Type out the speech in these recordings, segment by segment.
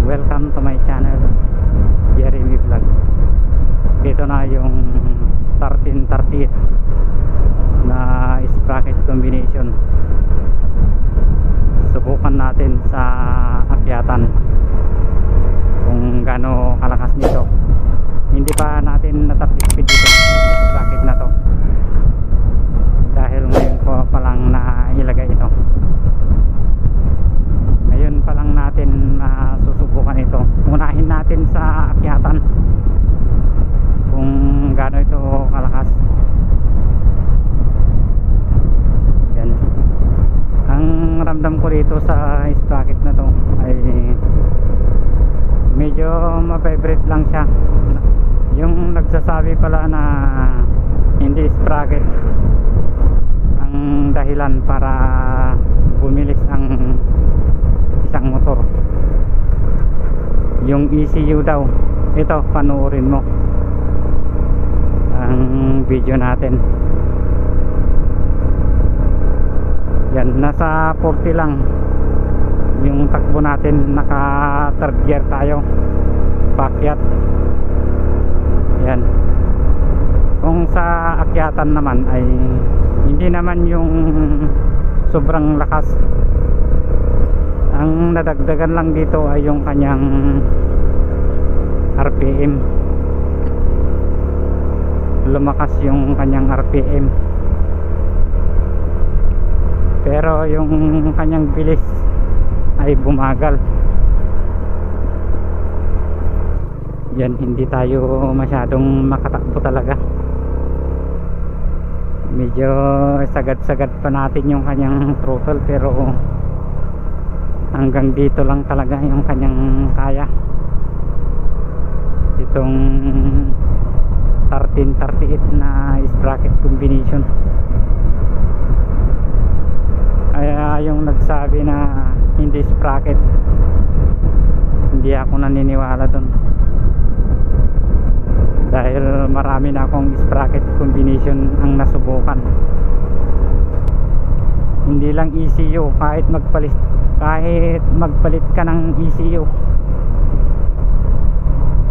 Welcome to my channel, Jeremy Vlog. Dito na yung 1338 na sprocket combination. Subukan natin sa akyatan kung gaano kalakas nito. Hindi pa natin natap speed dito sa sprocket na to, dahil ngayon ko pa lang na ilagay ito. Ngayon pa lang natin susubukan ito. Unahin natin sa akyatan kung gaano ito kalakas. Yan. Ang ramdam ko dito sa sprocket na to ay medyo ma-vibrate lang siya. Yung nagsasabi pala na hindi sprocket ang dahilan para bumilis ang isang motor, yung ECU daw. Ito, panoorin mo ang video natin. Yan, nasa 40 lang yung takbo natin. Naka third gear tayo, paakyat. Yan. Kung sa akyatan naman ay hindi naman yung sobrang lakas. Ang nadagdagan lang dito ay yung kanyang RPM. Lumakas yung kanyang RPM, pero yung kanyang bilis ay bumagal. Yan, hindi tayo masyadong makatakbo talaga. Medyo sagad-sagad pa natin yung kanyang throttle, pero hanggang dito lang talaga yung kanyang kaya. Itong 1338 na sprocket combination. Kaya yung nagsabi na hindi sprocket, hindi ako naniniwala dun, dahil marami na akong sprocket combination ang nasubukan. Hindi lang ECU, kahit magpalit ka ng ECU,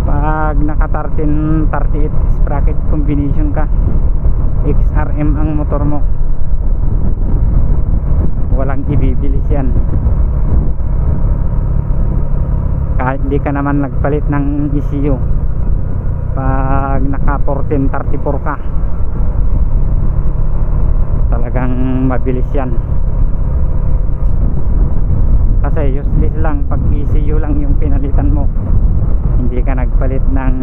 pag naka 1338 sprocket combination ka, XRM ang motor mo, walang ibibilis yan. Kahit di ka naman nagpalit ng ECU, pag naka 1434 ka, talagang mabilis yan. Kasi useless lang pag ECU lang yung pinalitan mo, hindi ka nagpalit ng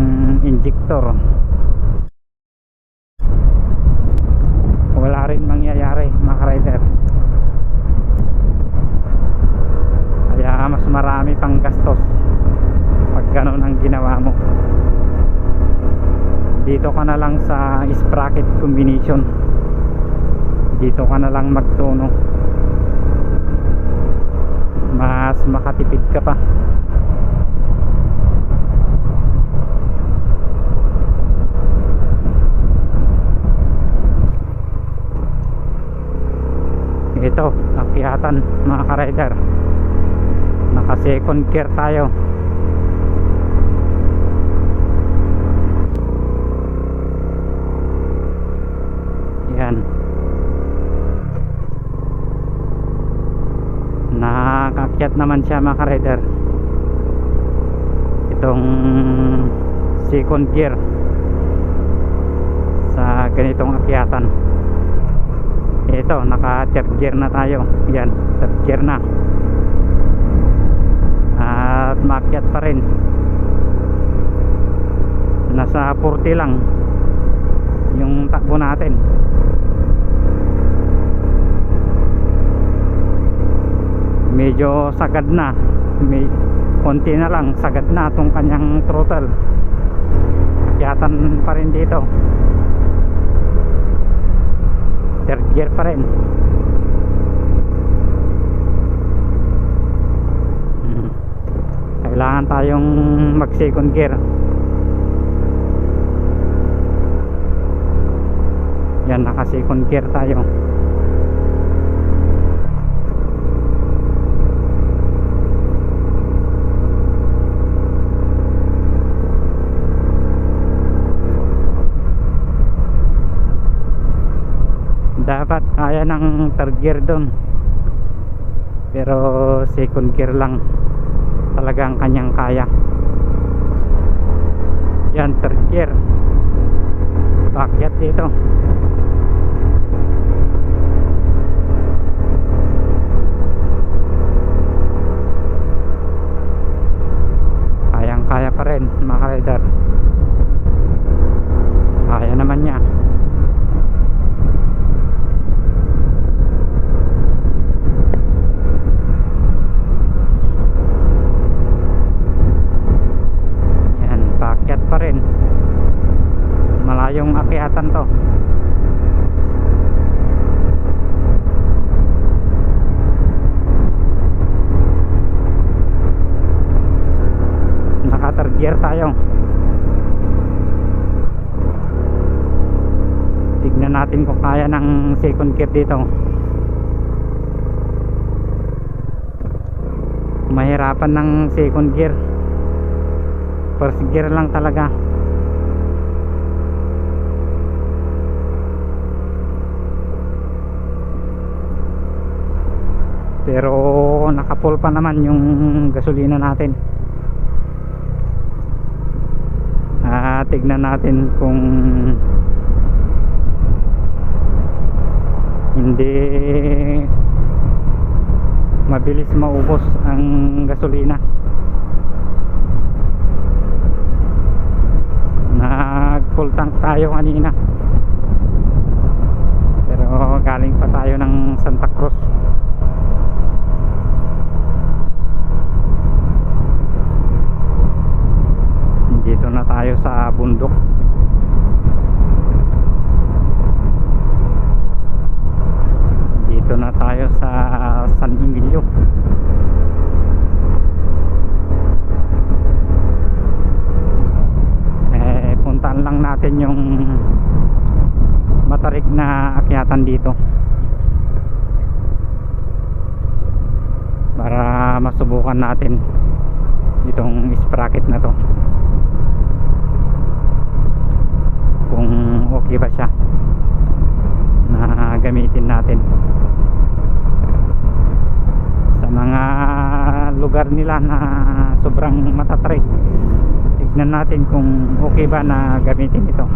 injector, wala rin mangyayari, mga rider. Kaya mas marami pang gastos pag ganun ang ginawa mo. Dito ka na lang sa sprocket combination, dito ka na lang magtuno, mas makatipid ka pa. Ito, akyatan, mga ka-rider. Naka second gear tayo. Yan, nakaakyat naman siya, mga ka-rider. Itong second gear sa ganitong akyatan. Ito, naka third gear na tayo. Yan, third gear na, at maakyat pa rin. Nasa 40 lang yung takbo natin. Medyo sagad na, may konti na lang, sagad na itong kanyang throttle. Akyatan pa rin dito, third gear pa rin. Kailangan tayong mag second gear. Yan, naka second gear tayo. dapat kaya ng third gear doon, pero second gear lang talagang kanyang kaya. Yan, third gear, paakyat dito. Kayang kaya pa rin mga rider, kaya naman niya. Pa rin, malayong akyatan to. Naka third gear tayo. Tignan natin kung kaya ng second gear dito. Mahirapan ng second gear, first gear lang talaga. Pero naka-full pa naman yung gasolina natin. Tignan natin kung hindi mabilis maubos ang gasolina. Nag full tank tayo kanina, pero galing pa tayo ng Santa Cruz. Dito na tayo sa bundok. Dito na tayo sa San Emilio. Puntaan lang natin yung matarik na akyatan dito para masubukan natin itong sprocket na to, kung okay ba siya na gamitin natin sa mga lugar nila na sobrang matatrek. Tignan natin kung okay ba na gamitin ito.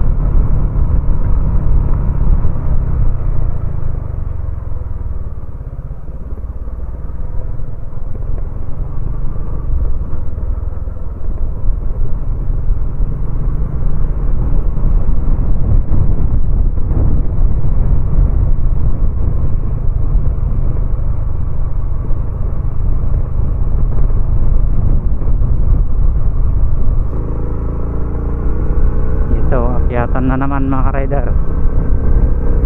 Akyatan na naman mga ka-rider,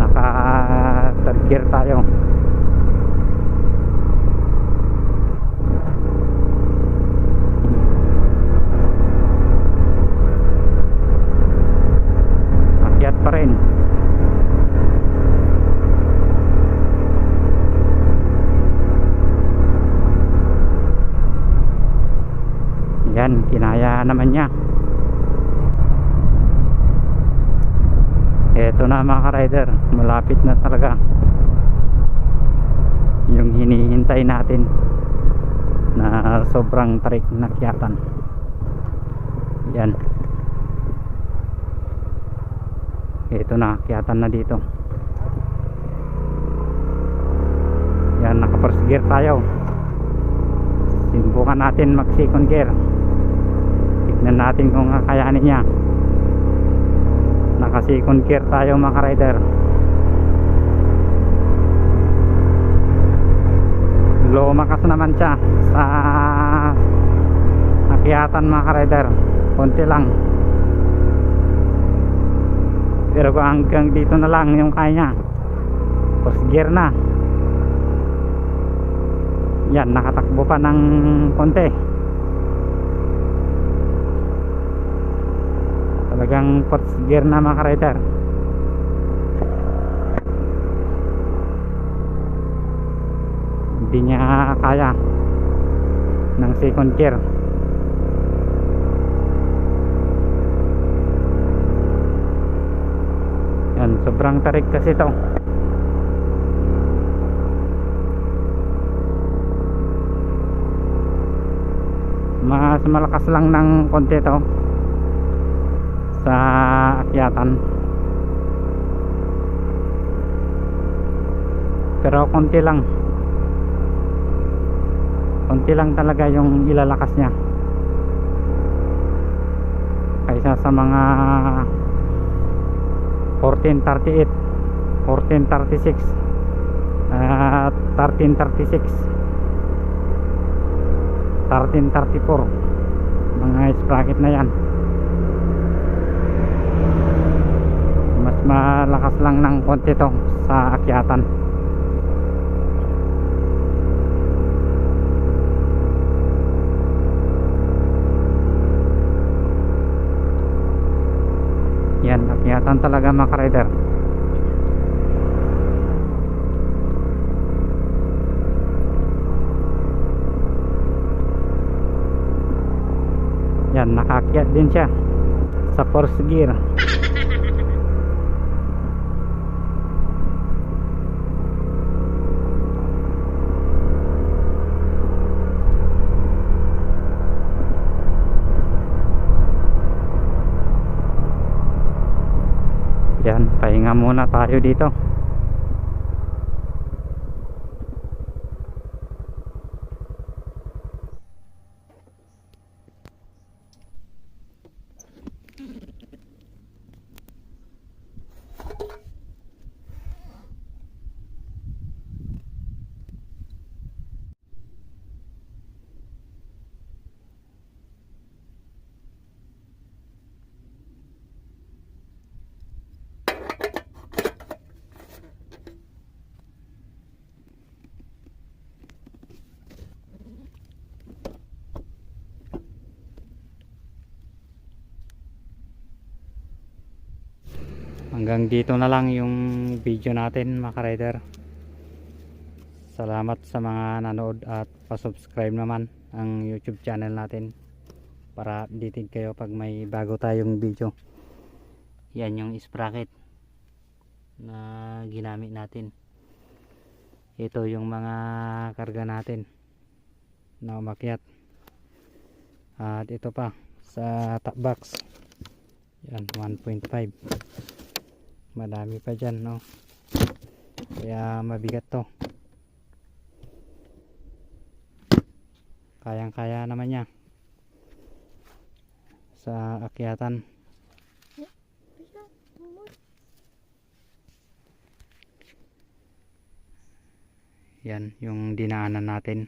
naka third gear tayo. Akyat pa rin. Yan, kinaya naman niya. Eto na mga ka-rider, malapit na talaga yung hinihintay natin na sobrang tarik na akyatan. Yan, eto na, akyatan na dito. Yan, naka first gear tayo. Sinubukan natin mag second gear, tignan natin kung kakayanin niya. Naka second gear tayo mga ka-rider. Lumakas naman siya sa akyatan mga ka-rider, konti lang, pero hanggang dito na lang yung kaya niya. First gear na. Yan, nakatakbo pa ng konti. Talagang first gear na mga ka-rider. Hindi niya kaya ng second gear. Yan, sobrang tarik kasi ito. Mas malakas lang ng konti to sa akyatan, pero konti lang talaga yung ilalakas niya kaysa sa mga 1438, 1436 at 1336, 1334, mga sprocket na yan. Mas malakas lang ng konti to sa akyatan. Yan, akyatan talaga mga rider. Yan, nakakyat din siya sa first gear. Yan, pahinga muna tayo dito. Hanggang dito na lang yung video natin mga rider. Salamat sa mga nanood at pa-subscribe naman ang YouTube channel natin para updated kayo pag may bago tayong video. Yan yung sprocket na ginamit natin. Ito yung mga karga natin na umakyat. At ito pa sa top box. Yan, 1.5. Madami pa dyan, no? Kaya mabigat to. Kayang kaya naman niya sa akyatan. Yan yung dinaanan natin.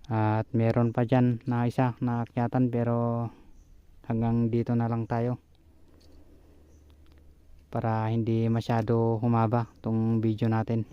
At meron pa dyan na isa na akyatan, pero hanggang dito na lang tayo para hindi masyado humaba tong video natin.